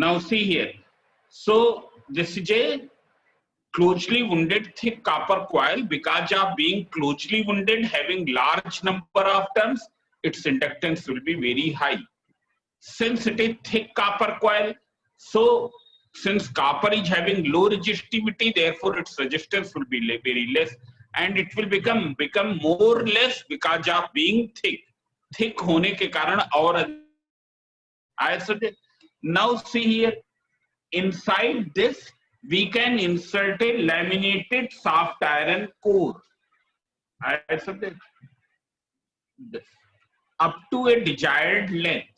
Now see here. So this is a closely wounded thick copper coil. Because of being closely wounded, having large number of turns, its inductance will be very high. Since it is thick copper coil, so since copper is having low resistivity, therefore its resistance will be very less, and it will become more less because of being thick. Thick होने के कारण और I said, now see here, inside this we can insert a laminated soft iron core. I said this up to a desired length.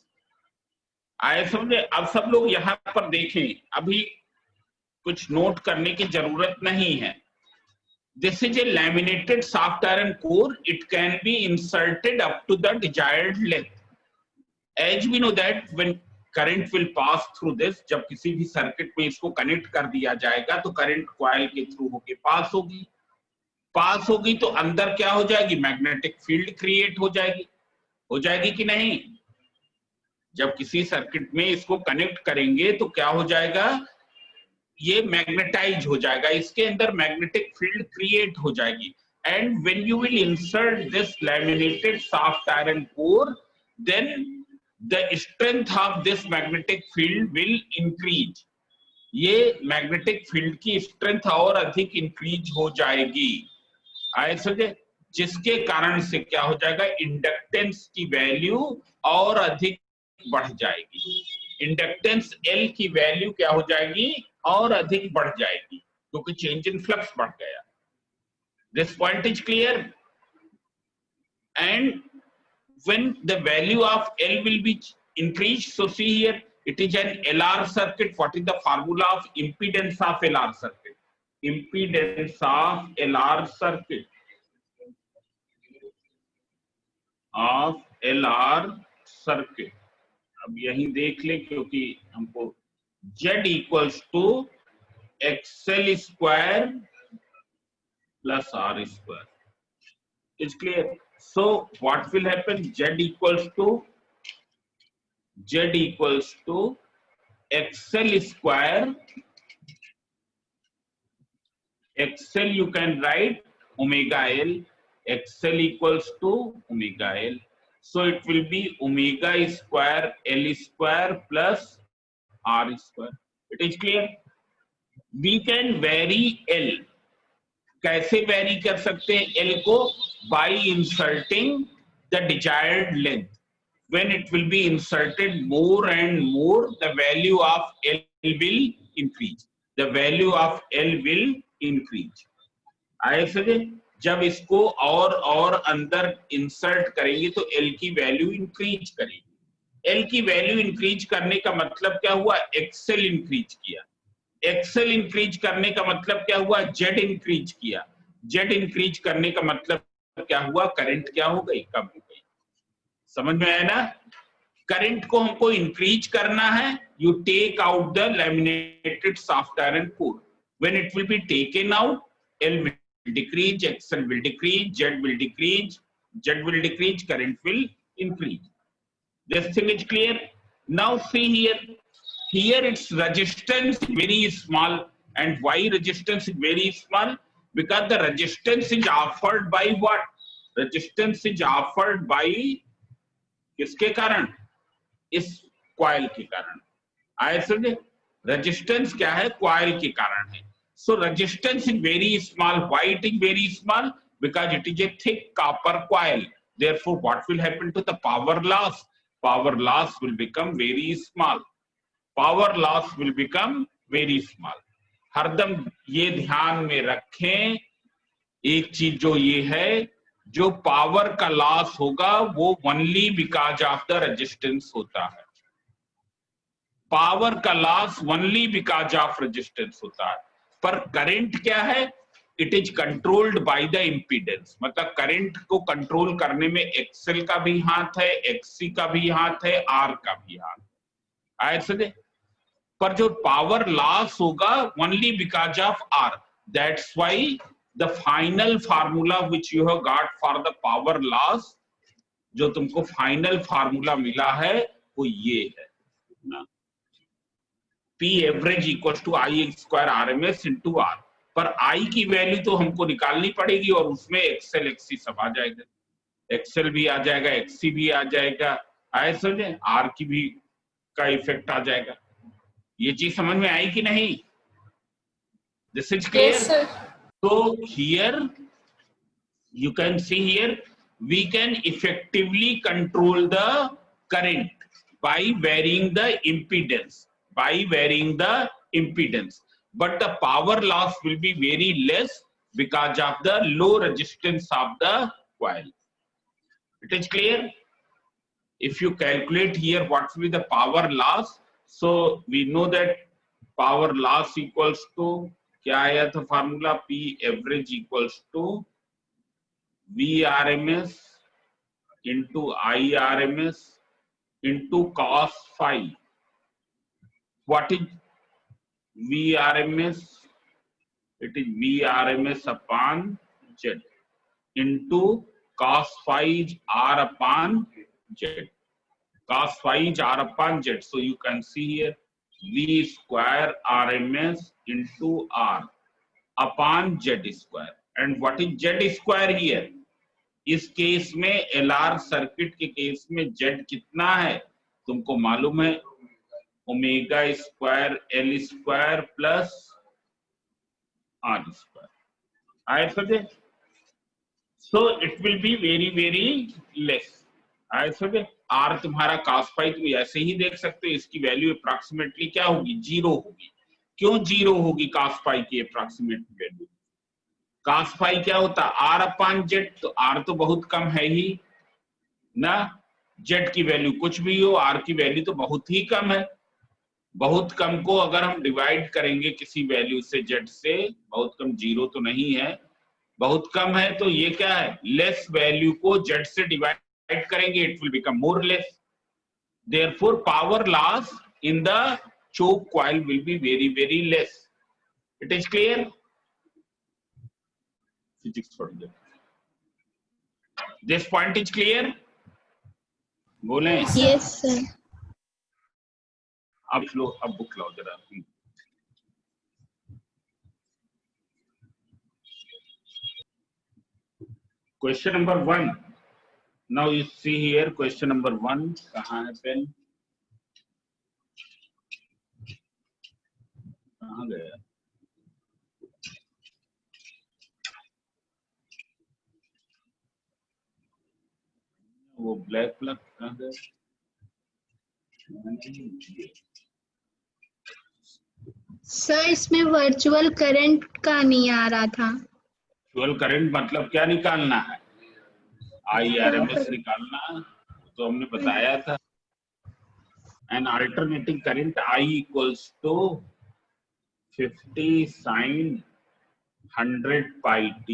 आए समझे? अब सब लोग यहाँ पर देखें, अभी कुछ नोट करने की जरूरत नहीं है. This is a laminated soft iron core. It can be inserted up to the desired length. As we know that when current will pass through this, जब किसी भी सर्किट में इसको कनेक्ट कर दिया जाएगा तो करंट कॉइल के थ्रू होके पास होगी तो अंदर क्या हो जाएगी? मैग्नेटिक फील्ड क्रिएट हो जाएगी कि नहीं? जब किसी सर्किट में इसको कनेक्ट करेंगे तो क्या हो जाएगा? ये मैग्नेटाइज हो जाएगा, इसके अंदर मैग्नेटिक फील्ड क्रिएट हो जाएगी. And when you will insert this laminated soft iron core, then the strength of this magnetic field will increase. ये मैग्नेटिक फील्ड की स्ट्रेंथ और अधिक इंक्रीज हो जाएगी. आए समझे? जिसके कारण से क्या हो जाएगा? इंडक्टेंस की वैल्यू और अधिक बढ़ जाएगी. इंडक्टेंस L की वैल्यू क्या हो जाएगी? और अधिक बढ़ जाएगी, क्योंकि चेंज इन फ्लक्स बढ़ गया. This point is clear? And when the value of L will be increased, so see here, it is an LR circuit. What is the formula of impedance of LR circuit? Impedance of LR circuit अब यही देख ले, क्योंकि हमको Z equals to XL square plus R square. Is clear? So what will happen? Z equals to XL square. XL you can write omega L. XL equals to omega L. So it will be omega square L square plus R square. It is clear? We can vary L. कैसे very कर सकते हैं L को? By inserting the desired length. When it will be inserted more and more, the value of L will increase. The value of L will increase. आए समझे? जब इसको और अंदर इंसर्ट करेंगे तो L की वैल्यू इंक्रीज करेगी. L की वैल्यू इंक्रीज करने का मतलब क्या हुआ? XL इंक्रीज किया. XL इंक्रीज करने का मतलब क्या हुआ? Z इंक्रीज किया. Z इंक्रीज करने का मतलब क्या हुआ? करंट क्या हो गई? कम हो गई. समझ में आया ना? करंट को हमको इंक्रीज करना है. You take out the laminated soft iron core. When it will be taken out, L will decrease, XL will decrease, Z will decrease, current will increase. This thing is clear? Now see here. Here its resistance very small. And why resistance is very small? Because the resistance is offered by what? Resistance is offered by किसके कारण? इस coil के कारण. आए समझे? Resistance क्या है? Coil के कारण है. So resistance is very small. Why it is very small? Because it is a thick copper coil. Therefore, what will happen to the power loss? Power loss will become very small. Power loss will become very small. हरदम ये ध्यान में रखें, एक चीज जो ये है, जो पावर का लॉस होगा वो only because of the resistance होता है. पावर का loss only because of resistance होता है. पर करंट क्या है? It is controlled by the impedance. मतलब करंट को कंट्रोल करने में एक्सएल का भी हाथ है, एक्ससी का भी हाथ है, आर का भी हाथ है. ऐसे पर जो पावर लॉस होगा only because of R. That's why the final formula which you have got for the power loss, जो तुमको फाइनल फार्मूला मिला है वो ये है ना. P average equals to I square RMS into R। पर I की वैल्यू तो हमको निकालनी पड़ेगी और उसमें एक्सएल एक्सी सब आ जाएगा, एक्सएल भी आ जाएगा, एक्सी भी आ जाएगा, आए समझे, R की भी का इफेक्ट आ जाएगा। ये चीज समझ में आई कि नहीं? This is clear? Yes, sir. So here you can see here we can effectively control the current by varying the impedance, but the power loss will be very less because of the low resistance of the coil. It is clear? If you calculate here what will be the power loss, so we know that power loss equals to क्या आया था formula, P average equals to VRMS into IRMS into cos phi. What is VRMS? It is VRMS upon Z into cos phi is R upon Z. Cos phi is R upon Z. So you can see here V square RMS into R upon Z square. And what is Z square here? इस case में LR circuit के case में Z कितना है तुमको मालूम है, omega square L square plus R square, आए समझे? So it will be very very less, आए समझे? R तुम्हारा cos phi तुम ऐसे ही देख सकते हो, इसकी वैल्यू अप्रॉक्सीमेटली क्या होगी, 0 होगी। क्यों 0 होगी cos phi की अप्रॉक्सीमेट वैल्यू? cos phi क्या होता है, R अपान Z, तो R तो बहुत कम है ही ना, Z की वैल्यू कुछ भी हो, R की वैल्यू तो बहुत ही कम है। बहुत कम को अगर हम डिवाइड करेंगे किसी वैल्यू से Z से, बहुत कम 0 तो नहीं है, बहुत कम है, तो ये क्या है, लेस वैल्यू को Z से डिवाइड करेंगे, it will become more less, therefore power loss in the choke coil will be very very less. It is clear? Physics for them. This point is clear? बोले? Yes, sir. अब लो, अब book लो जरा। Question number 1. Now you see here question number 1. कहाँ है pen? कहाँ गया? वो black plug कहाँ गया? सर इसमें वर्चुअल करंट का नहीं आ रहा था। वर्चुअल करंट मतलब क्या निकालना है, IRMS निकालना, तो हमने बताया था। An alternating current I equals to 50 sin 100 pi t.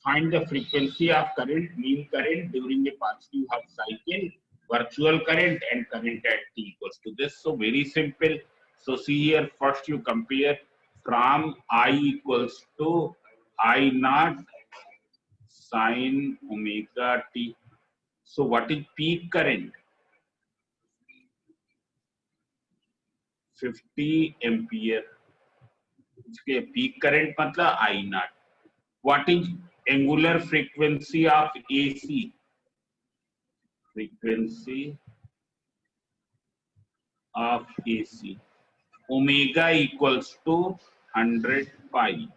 Find the frequency of current, mean current during a positive half cycle, virtual current and current at t equals to this. So very simple. So see here, first you compare from I equals to I naught sin omega t. So what is peak current? 50 ampere. इसके peak current मतलब I naught. What is angular frequency of AC? Frequency of AC. Omega equals to 100 pi.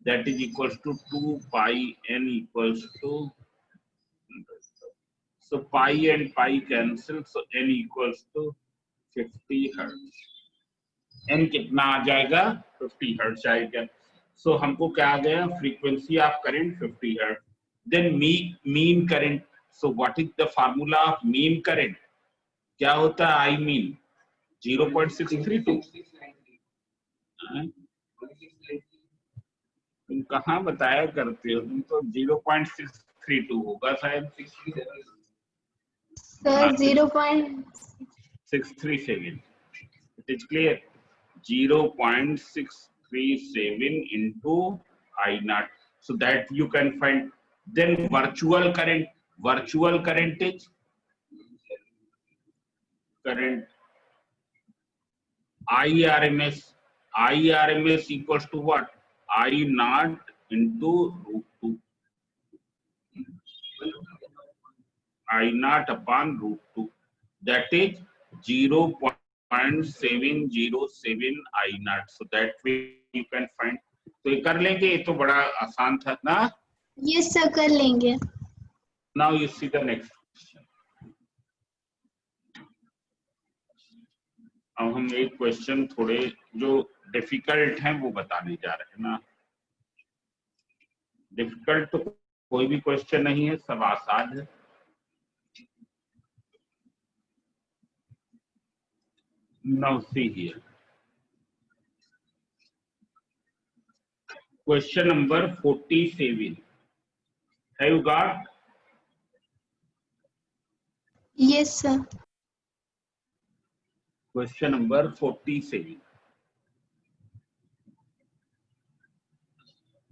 That is equals to 2 pi n equals to 100. So pi and pi cancel. So n equals to 50 hertz. n कितना आ जाएगा? 50 hertz आएगा. So हमको क्या आ गया? Frequency of current 50 hertz. Then mean current. So what is the formula of mean current? क्या होता है I mean? 0.632. तुम कहाँ बताया करते हो? तुम तो 0.632 होगा शायद। Sir 0.637. It is clear. 0.637 into I naught. So that you can find. Then virtual current. Virtual current is current IRMS equals to what? I naught into root 2. I naught upon root 2. That is 0.707 I naught. So that way you can find. तो ये कर लेंगे, ये तो बड़ा आसान था ना. यस सर कर लेंगे. Now you see the next question. अब हम एक क्वेश्चन थोड़े जो डिफिकल्ट हैं वो बताने जा रहे हैं ना. डिफिकल्ट तो कोई भी क्वेश्चन नहीं है, सब आसान है. Now see here. Question number 47. Have you got? Yes sir. Question number 47.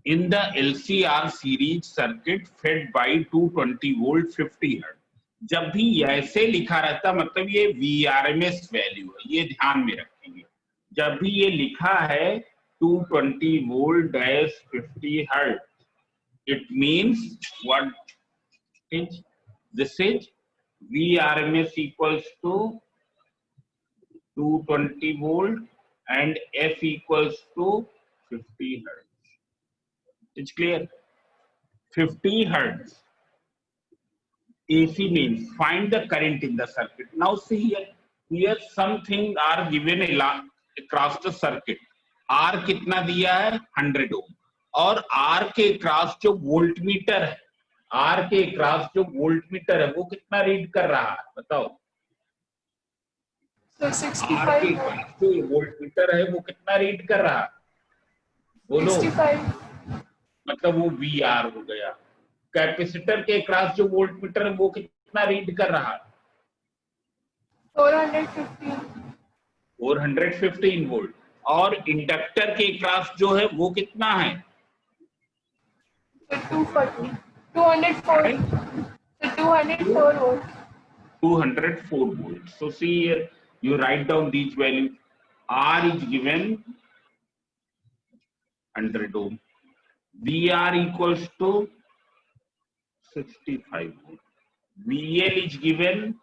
In the LCR series circuit fed by 220 volt 50 Hz. जब भी ऐसे लिखा रहता मतलब ये VRMS वैल्यू है, ये ध्यान में रखेंगे. जब भी ये लिखा है 220 volt dash 50 Hz, it means what is this is VRMS equals to 220 volt and F equals to 50 Hz. It's clear? 50 Hz. AC means find the current in the circuit. Now see here. Here something are given across the circuit. R कितना दिया है 100 ohm. और R के cross जो volt meter है, R के cross जो volt meter है वो कितना रीड कर रहा है बताओ. So 65 R के क्रॉस जो वोल्ट मीटर है वो कितना रीड कर रहा है बोलो. 65 मतलब वो VR हो गया. कैपेसिटर के क्रॉस जो वोल्ट मीटर है वो कितना रीड कर रहा है 415 वोल्ट. और इंडक्टर के क्रॉस जो है वो कितना है 240 204 204 volt 204 volt. So see here, you write down these values. R is given 100 ohm. VR equals to 65 volt. VL is given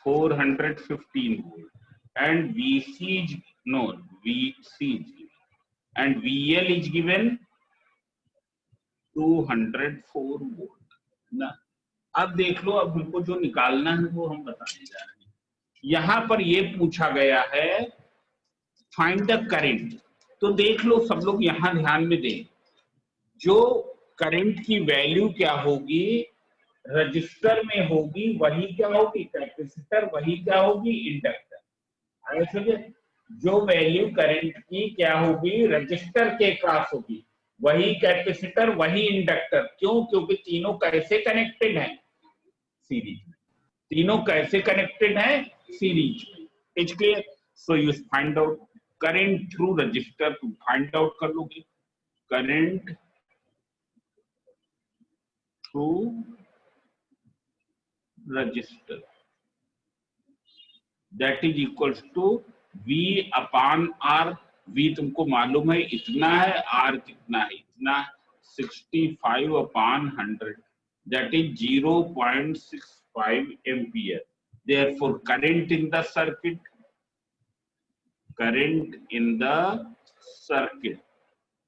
415 volt. And VC is given. And VL is given 204 volt. ना अब देख लो, अब हमको जो निकालना है वो हम बताने जा रहे हैं. यहां पर ये पूछा गया है फाइंड द करंट. तो देख लो सब लोग यहां ध्यान में दें. जो करंट की वैल्यू क्या होगी रजिस्टर में होगी वही क्या होगी कैपेसिटर, वही क्या होगी इंडक्टर. जो वैल्यू करंट की क्या होगी रजिस्टर के क्रॉस होगी वही कैपेसिटर वही इंडक्टर. क्यों? क्योंकि तीनों कैसे कनेक्टेड हैं सीरीज में. तीनों कैसे कनेक्टेड हैं सीरीज में. It's clear. So you find out current through resistor. तुम फाइंड आउट कर लोगे current through resistor that is equals to V upon R. V तुमको मालूम है इतना है, R कितना है इतना 65 upon 100 that is 0.65 ampere. Therefore current in the circuit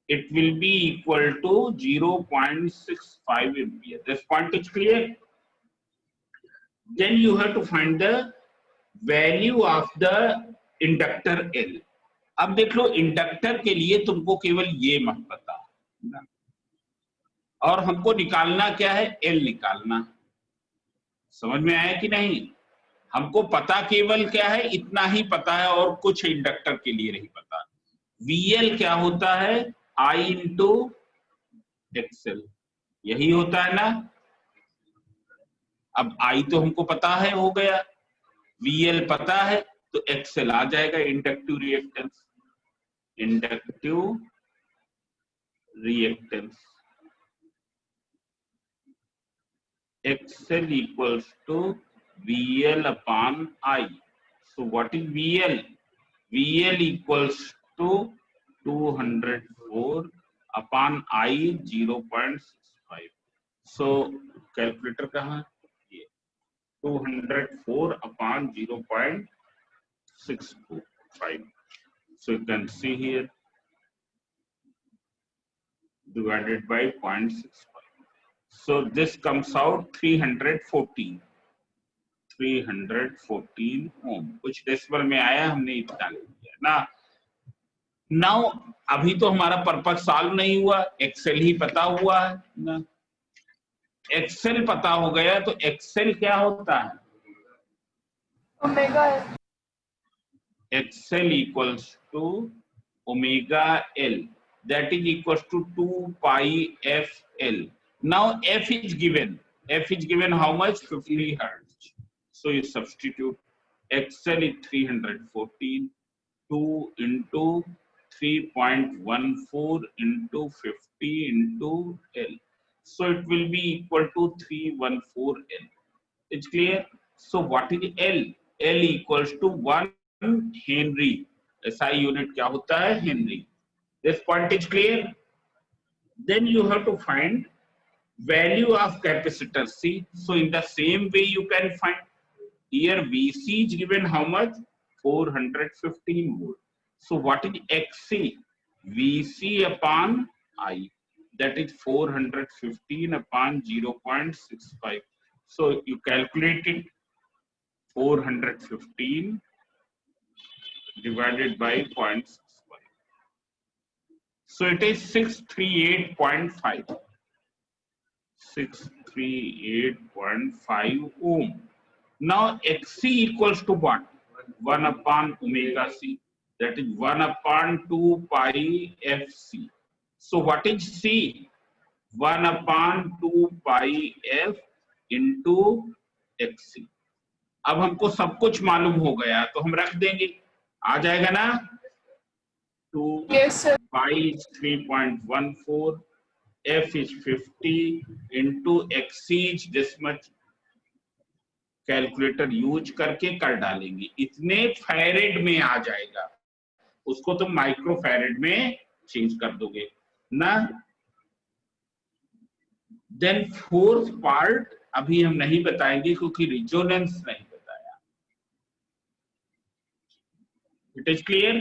it will be equal to 0.65 ampere. This point is clear. Then you have to find the value of the inductor L. अब देख लो inductor के लिए तुमको केवल ये मत पता और हमको निकालना क्या है L निकालना. समझ में आया कि नहीं? हमको पता केवल क्या है इतना ही पता है और कुछ इंडक्टर के लिए नहीं पता. VL क्या होता है I इंटू XL, यही होता है ना. अब I तो हमको पता है हो गया, VL पता है तो XL आ जाएगा inductive reactance. XL equals to VL upon I. So what is VL? VL equals to 204 upon I 0.65. So calculator कहाँ? ये 204 upon 0.625. So you can see here divided by 0.65. So this comes out 314 ओम. कुछ decimal में आया, हमने इतना ले लिया ना. नाउ अभी तो हमारा पर्पस सॉल्व नहीं हुआ, एक्सेल ही पता हुआ है ना. एक्सेल पता हो गया तो एक्सेल क्या होता है? Omega L. X L equals to omega L, that is equals to 2 pi fl. Now f is given. F is given how much? 50 hertz. So you substitute. XL is 314. 2 into 3.14 into 50 into L. So it will be equal to 314 L. It's clear? So what is L? L equals to 1 Henry. SI unit क्या होता है? Henry. This point is clear. Then you have to find value of capacitor C. So in the same way you can find here VC is given how much? 415 volt. So what is XC? VC upon I. That is 415 upon 0.65. So you calculate it. 415 divided by 0.65. So it is 638.5. 638.5 ohm. Now XC equals to what? 1 upon omega C. That is 1 upon 2 pi FC. So what is C? 1 upon 2 pi F into XC. अब हमको सब कुछ मालूम हो गया तो हम रख देंगे, आ जाएगा ना. 2 Yes, sir. pi is 3.14, F is 50 into XC is this much. Calculator use करके कर डालेंगे, इतने फैरेड में आ जाएगा. उसको तुम माइक्रो फैरेड में चेंज कर दोगे ना. देन फोर्थ पार्ट अभी हम नहीं बताएंगे क्योंकि रिजोनेंस नहीं बताया. It is clear.